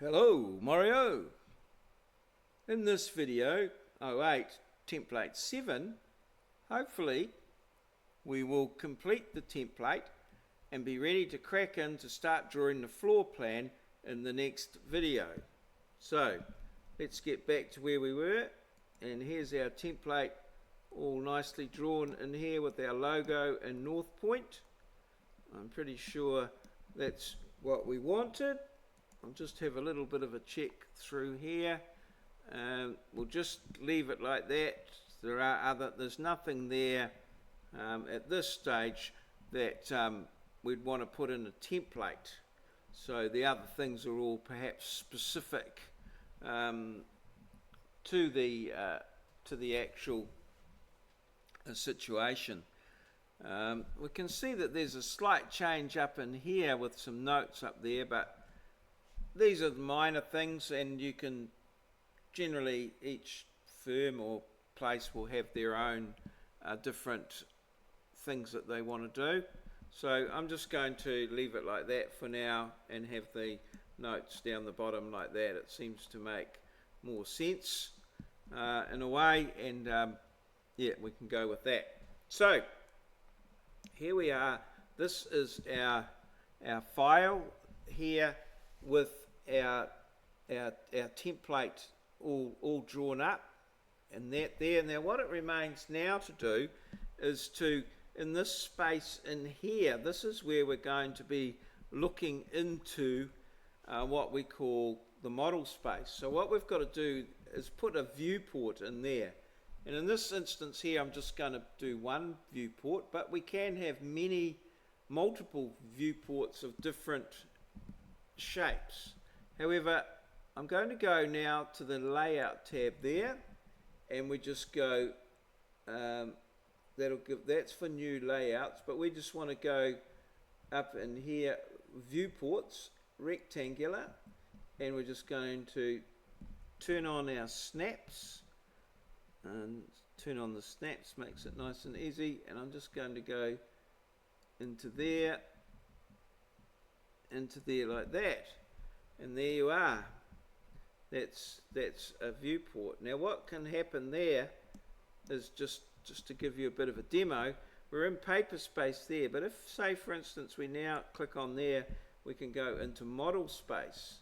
Hello, Mario. In this video, 08 Template 7, hopefully we will complete the template and be ready to crack in to start drawing the floor plan in the next video. So, let's get back to where we were, and here's our template all nicely drawn in here with our logo and North Point. I'm pretty sure that's what we wanted. I'll just have a little bit of a check through here. We'll just leave it like that. There's nothing there at this stage that we'd want to put in a template. So the other things are all perhaps specific to the actual situation. We can see that there's a slight change up in here with some notes up there, but these are the minor things, and you can generally, each firm or place will have their own different things that they want to do. So I'm just going to leave it like that for now and have the notes down the bottom like that. It seems to make more sense in a way, and yeah, we can go with that. So here we are. This is our file here with our template all drawn up and that there. Now what it remains now to do is to, in this space in here, this is where we're going to be looking into what we call the model space. So what we've got to do is put a viewport in there, and in this instance here I'm just going to do one viewport, but we can have multiple viewports of different shapes. However, I'm going to go now to the layout tab there, and we just go that's for new layouts, but we just want to go up in here, viewports, rectangular, and we're just going to turn on our snaps, and turn on the snaps makes it nice and easy. And I'm just going to go into there like that, and there you are. That's a viewport. Now what can happen there is just to give you a bit of a demo, we're in paper space there, but if, say for instance, we now click on there, we can go into model space,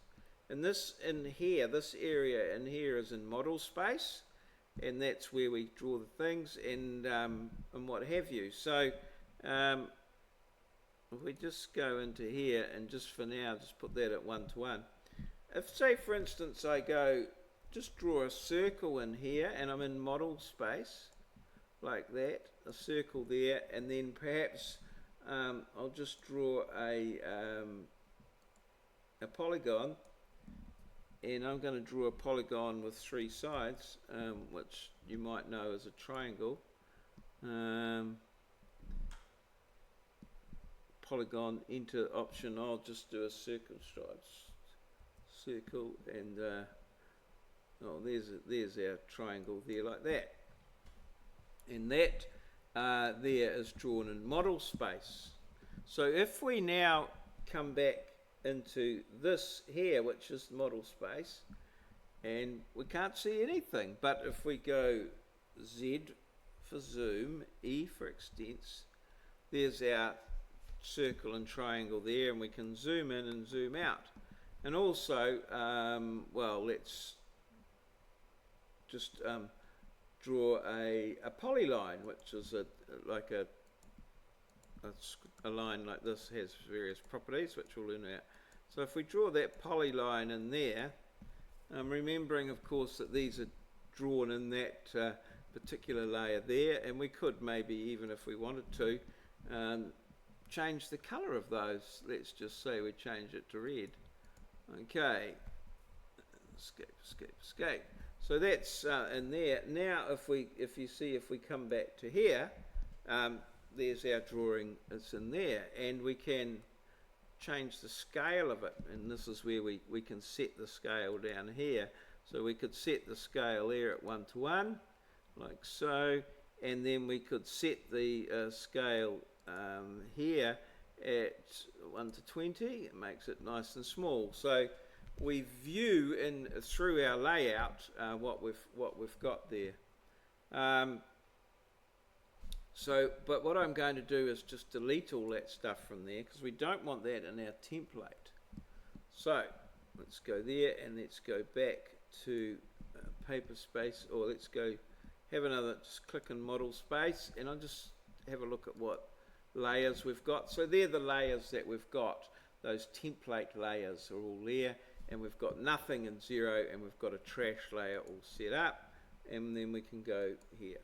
and this area in here is in model space, and that's where we draw the things and what have you. So if we just go into here and just for now just put that at 1:1. If, say for instance, I go just draw a circle in here and I'm in model space like that, a circle there, and then perhaps I'll just draw a polygon, and I'm going to draw a polygon with 3 sides, which you might know as a triangle. Polygon, enter option, I'll just do a circle stripes. Circle, and there's our triangle there like that, and that there is drawn in model space. So if we now come back into this here, which is model space, and we can't see anything, but if we go Z for zoom, E for extents, there's our circle and triangle there, and we can zoom in and zoom out. And also, well, let's just draw a polyline, which is like a line like this, has various properties which we'll learn about. So if we draw that polyline in there, remembering of course that these are drawn in that particular layer there, and we could maybe, even if we wanted to, change the colour of those. Let's just say we change it to red. Okay, escape. So that's in there. Now if you see, if we come back to here, there's our drawing, it's in there, and we can change the scale of it, and this is where we can set the scale down here. So we could set the scale there at 1:1, like so, and then we could set the scale here at 1:20. It makes it nice and small. So we view in through our layout what we've got there. But what I'm going to do is just delete all that stuff from there, because we don't want that in our template. So let's go there, and let's go back to paper space, or let's go have another, just click on model space, and I'll just have a look at what layers we've got. So they're the layers that we've got. Those template layers are all there, and we've got nothing in 0, and we've got a trash layer all set up, and then we can go here.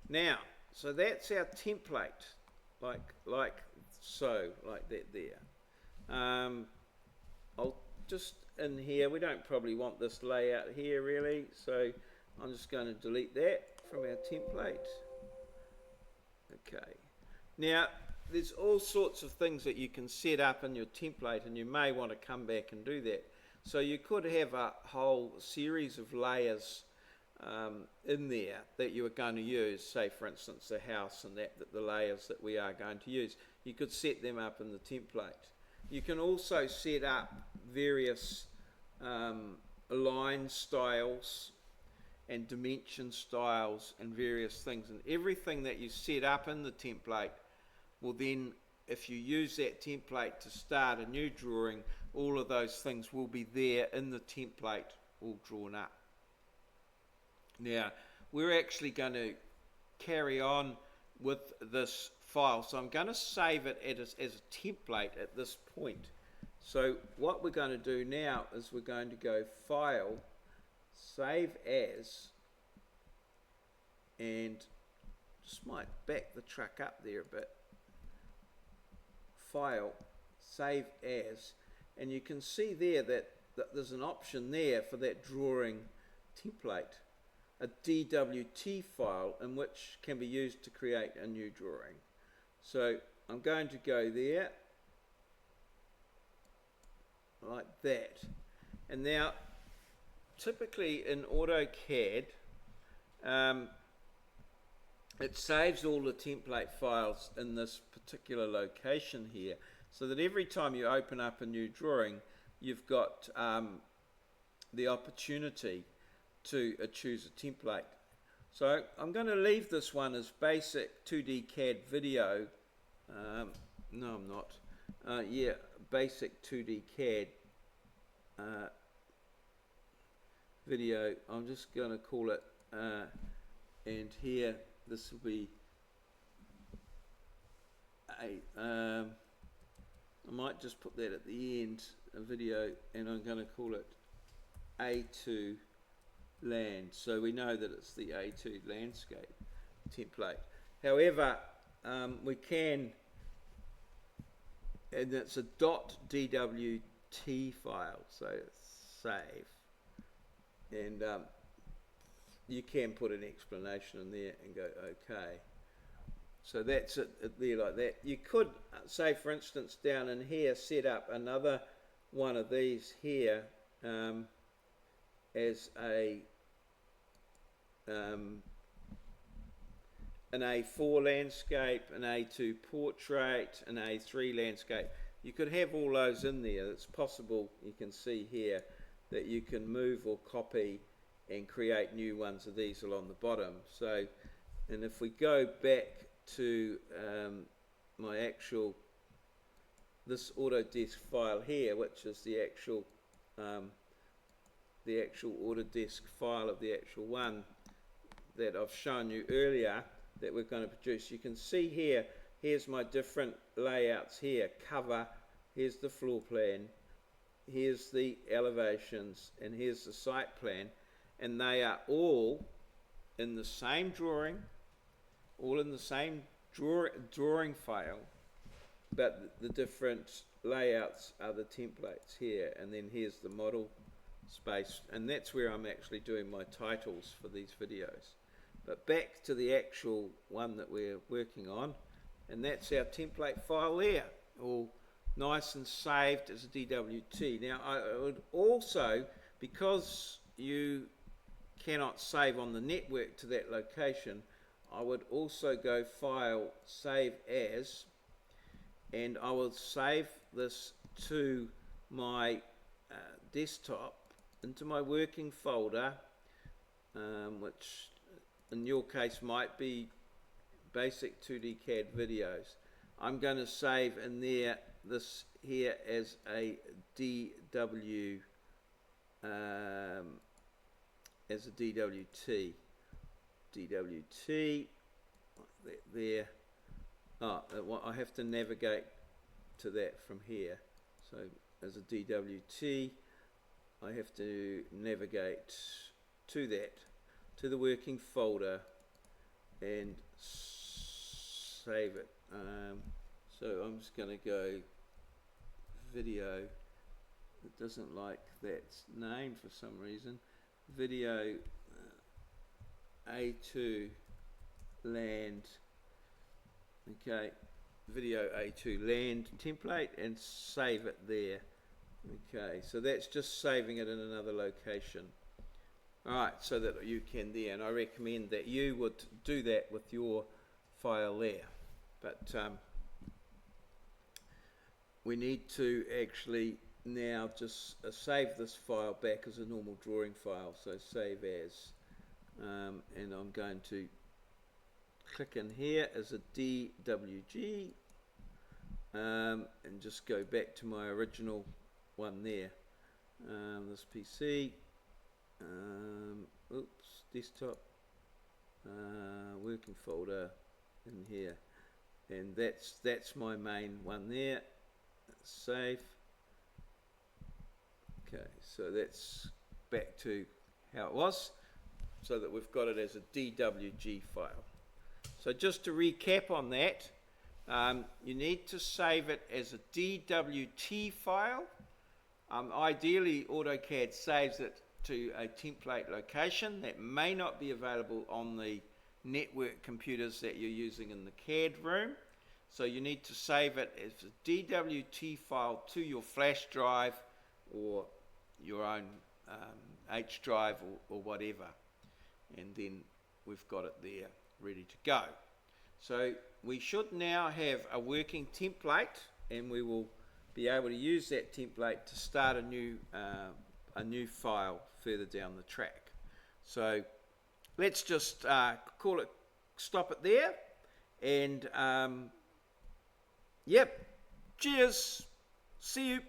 Now, so that's our template, like that there. I'll just in here, we don't probably want this layout here really, so I'm just going to delete that from our template. Okay. Now, there's all sorts of things that you can set up in your template, and you may want to come back and do that. So you could have a whole series of layers in there that you are going to use, say for instance the house and that the layers that we are going to use. You could set them up in the template. You can also set up various line styles and dimension styles and various things, and everything that you set up in the template will then, if you use that template to start a new drawing, all of those things will be there in the template all drawn up. Now, we're actually going to carry on with this file, so I'm going to save it as a template at this point. So what we're going to do now is we're going to go File, Save As, and just might back the truck up there a bit. File, Save As, and you can see there that there's an option there for that drawing template, a DWT file, in which can be used to create a new drawing. So I'm going to go there like that, and now typically in AutoCAD it saves all the template files in this particular location here, so that every time you open up a new drawing, you've got the opportunity to choose a template. So I'm going to leave this one as basic 2D CAD video. No, I'm not. Yeah, basic 2D CAD video. I'm just going to call it, and here this will be I might just put that at the end, a video, and I'm going to call it A2 land, so we know that it's the A2 landscape template. However, we can, and it's a .dwt file, so save, and you can put an explanation in there and go okay. So that's it there like that. You could say, for instance, down in here, set up another one of these here as an A4 landscape, an A2 portrait, an A3 landscape. You could have all those in there. It's possible, you can see here, that you can move or copy and create new ones of these along the bottom. So, and if we go back to my actual, this Autodesk file here, which is the actual Autodesk file of the actual one that I've shown you earlier that we're going to produce. You can see here, here's my different layouts here, cover, here's the floor plan, here's the elevations, and here's the site plan, and they are all in the same drawing, all in the same drawing file, but the different layouts are the templates here, and then here's the model space, and that's where I'm actually doing my titles for these videos. But back to the actual one that we're working on, and that's our template file there, all nice and saved as a DWT. Now I would also, because you cannot save on the network to that location, I would also go File, Save As, and I will save this to my desktop into my working folder, which in your case might be basic 2D CAD videos. I'm going to save in there this here as a DW, as a DWT. DWT, like that there. Oh, I have to navigate to that from here. So as a DWT, I have to navigate to that, to the working folder, and save it. So I'm just going to go video. It doesn't like that name for some reason. Video A2 land. Okay, video A2 land template, and save it there. Okay, so that's just saving it in another location. Alright, so that you can there, and I recommend that you would do that with your file there. But we need to actually now just save this file back as a normal drawing file. So save as, and I'm going to click in here as a DWG, and just go back to my original one there. This PC, oops, desktop, working folder in here, and that's my main one there. Save. Okay, so that's back to how it was, so that we've got it as a DWG file. So just to recap on that, you need to save it as a DWT file. Ideally, AutoCAD saves it to a template location that may not be available on the network computers that you're using in the CAD room. So you need to save it as a DWT file to your flash drive or your own H drive or whatever. And then we've got it there ready to go. So we should now have a working template, and we will be able to use that template to start a new file further down the track. So let's just stop it there, and yep, cheers, see you.